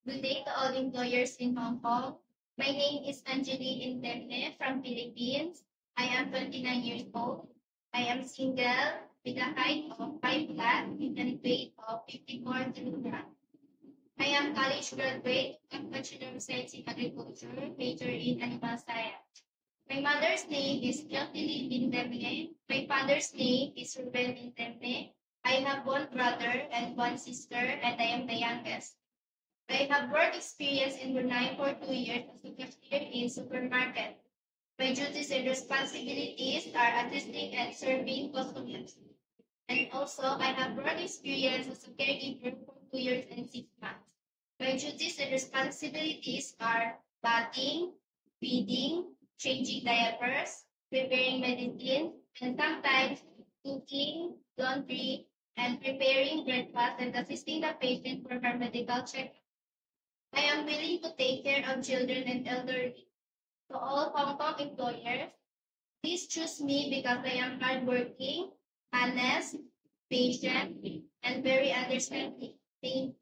Good day to all employers in Hong Kong. My name is Anjali Interne from Philippines. I am 29 years old. I am single with a height of 5 flat and a weight of 54 kilograms. I am college graduate of Bachelor of Science in Agriculture, major in Animal Science. My mother's name is Jocelyn Interne. My father's name is Ruben Interne. I have one brother and one sister, and I am the youngest. I have work experience in Brunei for 2 years as a cashier in supermarket. My duties and responsibilities are assisting and serving customers. And also, I have work experience as a caregiver for 2 years and 6 months. My duties and responsibilities are bathing, feeding, changing diapers, preparing medicine, and sometimes cooking, laundry, and preparing breakfast and assisting the patient for her medical check. I am willing to take care of children and elderly. To all Hong Kong employers, please choose me because I am hardworking, honest, patient, and very understanding. Thank